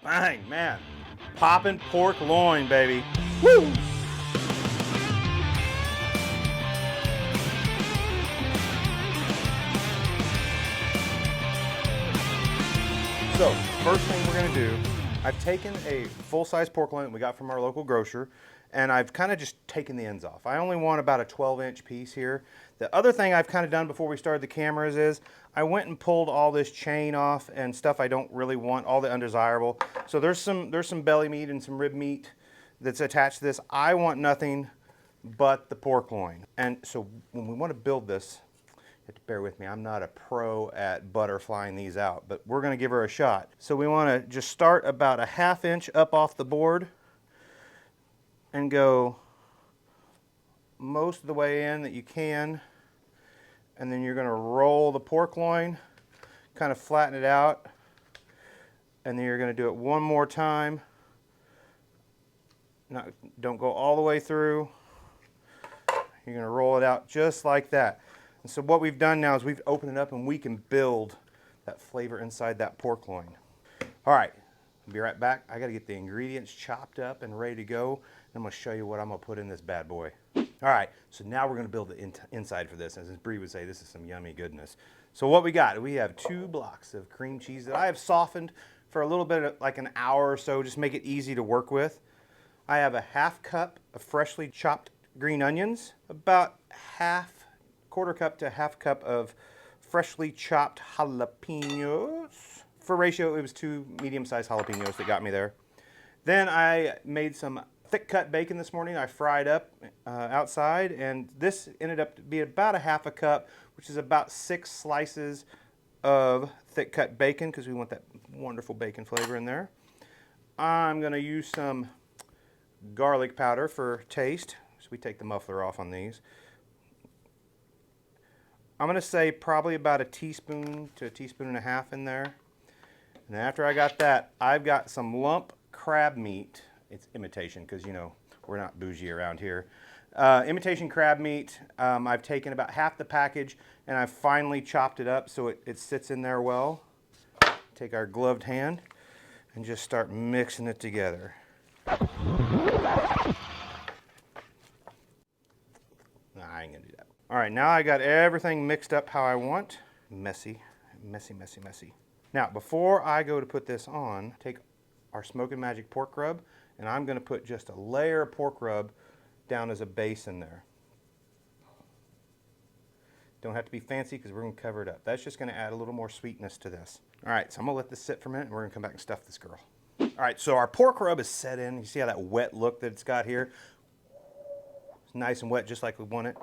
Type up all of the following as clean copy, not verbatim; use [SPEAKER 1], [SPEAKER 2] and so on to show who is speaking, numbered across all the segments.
[SPEAKER 1] Bang, man. Poppin' pork loin, baby. Woo! So, first thing we're gonna do, I've taken a full-size pork loin we got from our local grocer, and I've kind of just taken the ends off. I only want about a 12-inch piece here. The other thing I've kind of done before we started the cameras is I went and pulled all this chain off and stuff I don't really want, all the undesirable. So there's some belly meat and some rib meat that's attached to this. I want nothing but the pork loin. And so when we want to build this, you have to bear with me, I'm not a pro at butterflying these out, but we're going to give her a shot. So we want to just start about a 1/2 inch up off the board and go most of the way in that you can, and then you're going to roll the pork loin, kind of flatten it out, and then you're going to do it one more time. Don't go all the way through. You're going to roll it out just like that. And so what we've done now is we've opened it up and we can build that flavor inside that pork loin. All right, I'll be right back. I got to get the ingredients chopped up and ready to go. I'm going to show you what I'm going to put in this bad boy. All right, so now we're going to build the inside for this. As Bree would say, this is some yummy goodness. So what we got, we have 2 blocks of cream cheese that I have softened for a little bit of like an hour or so, just make it easy to work with. I have a 1/2 cup of freshly chopped green onions, about quarter cup to 1/2 cup of freshly chopped jalapeños. For ratio, it was 2 medium-sized jalapeños that got me there. Then I made some thick cut bacon this morning. I fried up outside, and this ended up to be about a 1/2 cup, which is about 6 slices of thick cut bacon because we want that wonderful bacon flavor in there. I'm going to use some garlic powder for taste. So we take the muffler off on these. I'm going to say probably about a teaspoon to a teaspoon and a half in there. And after I got that, I've got some lump crab meat. It's imitation because, you know, we're not bougie around here. Imitation crab meat. I've taken about half the package and I've finely chopped it up so it sits in there well. Take our gloved hand and just start mixing it together. Nah, I ain't gonna do that. All right, now I got everything mixed up how I want. Messy, messy, messy, messy. Now, before I go to put this on, take our Smokin' Magic pork rub, and I'm gonna put just a layer of pork rub down as a base in there. Don't have to be fancy because we're gonna cover it up. That's just gonna add a little more sweetness to this. All right, so I'm gonna let this sit for a minute and we're gonna come back and stuff this girl. All right, so our pork rub is set in. You see how that wet look that it's got here? It's nice and wet just like we want it.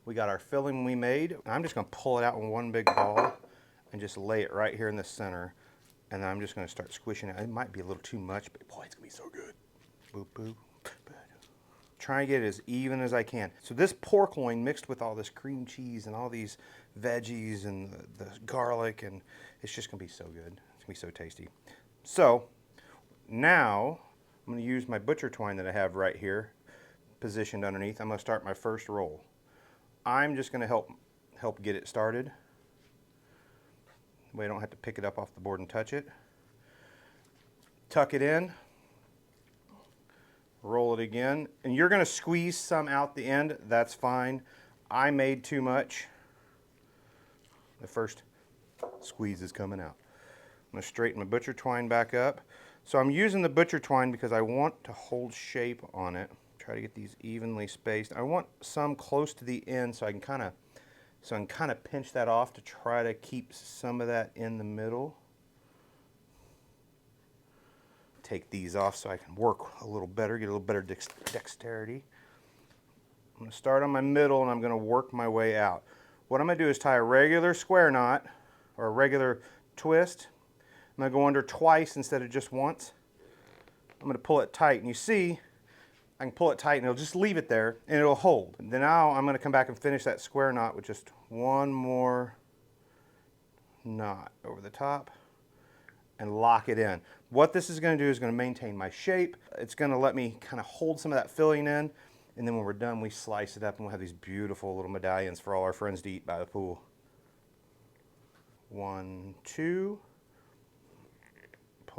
[SPEAKER 1] We got our filling we made. I'm just gonna pull it out in one big ball and just lay it right here in the center. And then I'm just gonna start squishing it. It might be a little too much, but boy, it's gonna be so good. Boop, boop. Try and get it as even as I can. So this pork loin mixed with all this cream cheese and all these veggies and the garlic, and it's just gonna be so good. It's gonna be so tasty. So now I'm gonna use my butcher twine that I have right here positioned underneath. I'm gonna start my first roll. I'm just gonna help get it started. That way I don't have to pick it up off the board and touch it. Tuck it in. Roll it again, and you're going to squeeze some out the end. That's fine. I made too much. The first squeeze is coming out. I'm going to straighten my butcher twine back up. So I'm using the butcher twine because I want to hold shape on it. Try to get these evenly spaced. I want some close to the end so I can kind of pinch that off to try to keep some of that in the middle. Take these off so I can work a little better, get a little better dexterity. I'm going to start on my middle and I'm going to work my way out. What I'm going to do is tie a regular square knot or a regular twist. I'm going to go under twice instead of just once. I'm going to pull it tight, and you see I can pull it tight and it'll just leave it there and it'll hold. And then now I'm going to come back and finish that square knot with just one more knot over the top and lock it in. What this is going to do is going to maintain my shape. It's going to let me kind of hold some of that filling in, and then when we're done, we slice it up and we'll have these beautiful little medallions for all our friends to eat by the pool. 1, 2,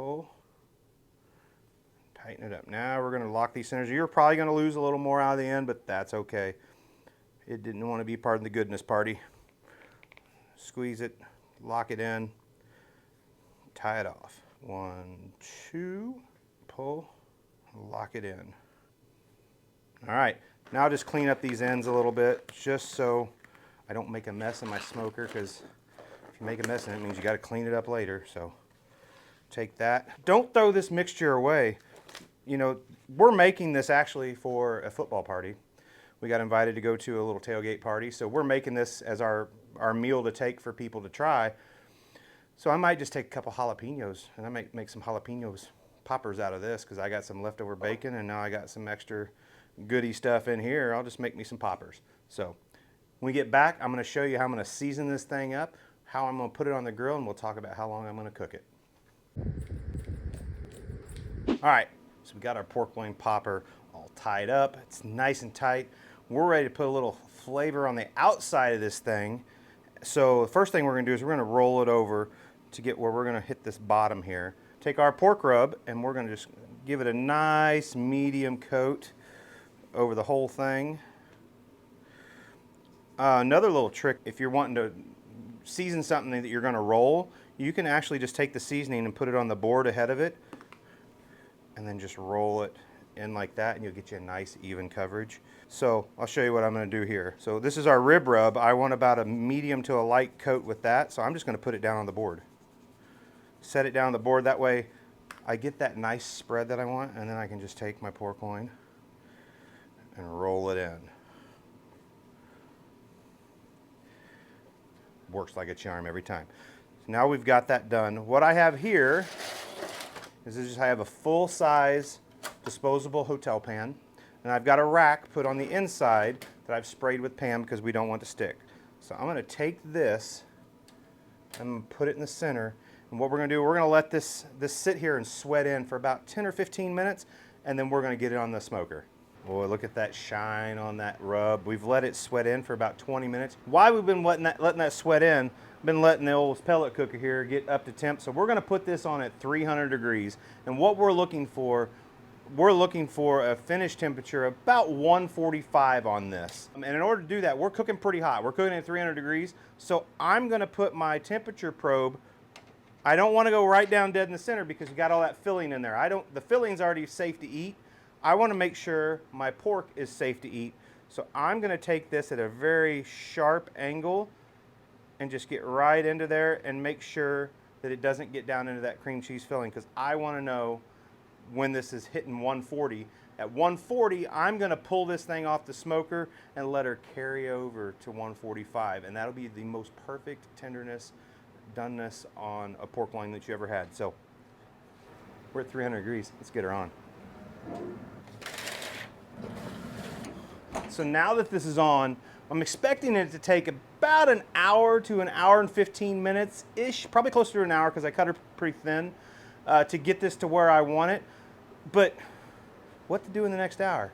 [SPEAKER 1] pull, Tighten it up. Now we're gonna lock these centers. You're probably gonna lose a little more out of the end, but that's okay. It didn't want to be part of the goodness party. Squeeze it, lock it in, tie it off. 1, 2, pull, lock it in. All right, now just clean up these ends a little bit, just so I don't make a mess in my smoker, because if you make a mess in it, it means you got to clean it up later. So take that. Don't throw this mixture away. You know, we're making this actually for a football party. We got invited to go to a little tailgate party, so we're making this as our meal to take for people to try. So I might just take a couple jalapeños, and I might make some jalapeños poppers out of this, because I got some leftover bacon, and now I got some extra goody stuff in here. I'll just make me some poppers. So when we get back, I'm going to show you how I'm going to season this thing up, how I'm going to put it on the grill, and we'll talk about how long I'm going to cook it. All right, so we got our pork loin popper all tied up. It's nice and tight. We're ready to put a little flavor on the outside of this thing. So the first thing we're going to do is we're going to roll it over to get where we're going to hit this bottom here. Take our pork rub, and we're going to just give it a nice medium coat over the whole thing. Another little trick, if you're wanting to season something that you're going to roll, you can actually just take the seasoning and put it on the board ahead of it, and then just roll it in like that, and you'll get you a nice even coverage. So I'll show you what I'm going to do here. So this is our rib rub. I want about a medium to a light coat with that, so I'm just going to put it down on the board. Set it down on the board, that way I get that nice spread that I want, and then I can just take my pork loin and roll it in. Works like a charm every time. So now we've got that done. What I have here is I have a full-size disposable hotel pan, and I've got a rack put on the inside that I've sprayed with Pam because we don't want it to stick. So I'm going to take this and put it in the center, and what we're going to do, we're going to let this sit here and sweat in for about 10 or 15 minutes, and then we're going to get it on the smoker. Boy, look at that shine on that rub. We've let it sweat in for about 20 minutes. Why we've been letting that sweat in, been letting the old pellet cooker here get up to temp. So we're going to put this on at 300 degrees. And what we're looking for a finish temperature of about 145 on this. And in order to do that, we're cooking pretty hot. We're cooking at 300 degrees. So I'm going to put my temperature probe. I don't want to go right down dead in the center because you got all that filling in there. The filling's already safe to eat. I want to make sure my pork is safe to eat. So I'm going to take this at a very sharp angle and just get right into there and make sure that it doesn't get down into that cream cheese filling, because I want to know when this is hitting 140. At 140, I'm going to pull this thing off the smoker and let her carry over to 145, and that'll be the most perfect tenderness, doneness on a pork loin that you ever had. So we're at 300 degrees. Let's get her on. So now that this is on, I'm expecting it to take about an hour to an hour and 15 minutes-ish, probably closer to an hour because I cut her pretty thin, to get this to where I want it. But what to do in the next hour?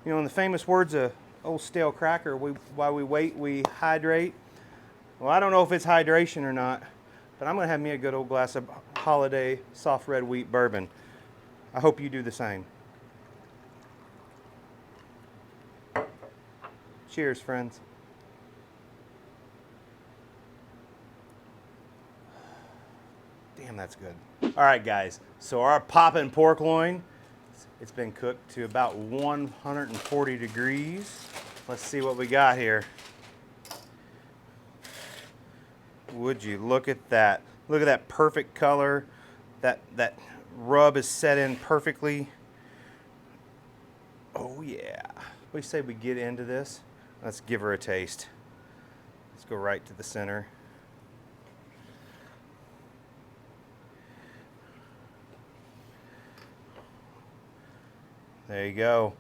[SPEAKER 1] You know, in the famous words of old stale cracker, while we wait, we hydrate. Well, I don't know if it's hydration or not, but I'm going to have me a good old glass of Holiday soft red wheat bourbon. I hope you do the same. Cheers, friends. Damn, that's good. All right, guys. So our Poppin pork loin, it's been cooked to about 140 degrees. Let's see what we got here. Would you look at that? Look at that perfect color. That rub is set in perfectly. Oh yeah. What do you say we get into this? Let's give her a taste. Let's go right to the center. There you go.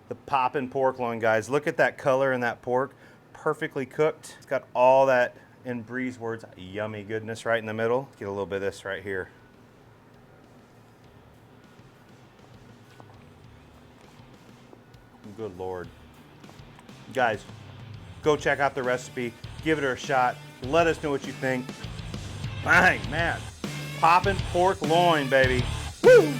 [SPEAKER 1] The Poppin pork loin, guys. Look at that color in that pork. Perfectly cooked. It's got all that, in Bree's words, yummy goodness right in the middle. Get a little bit of this right here. Good Lord. Guys, go check out the recipe. Give it a shot. Let us know what you think. Bang, man. Poppin pork loin, baby. Woo!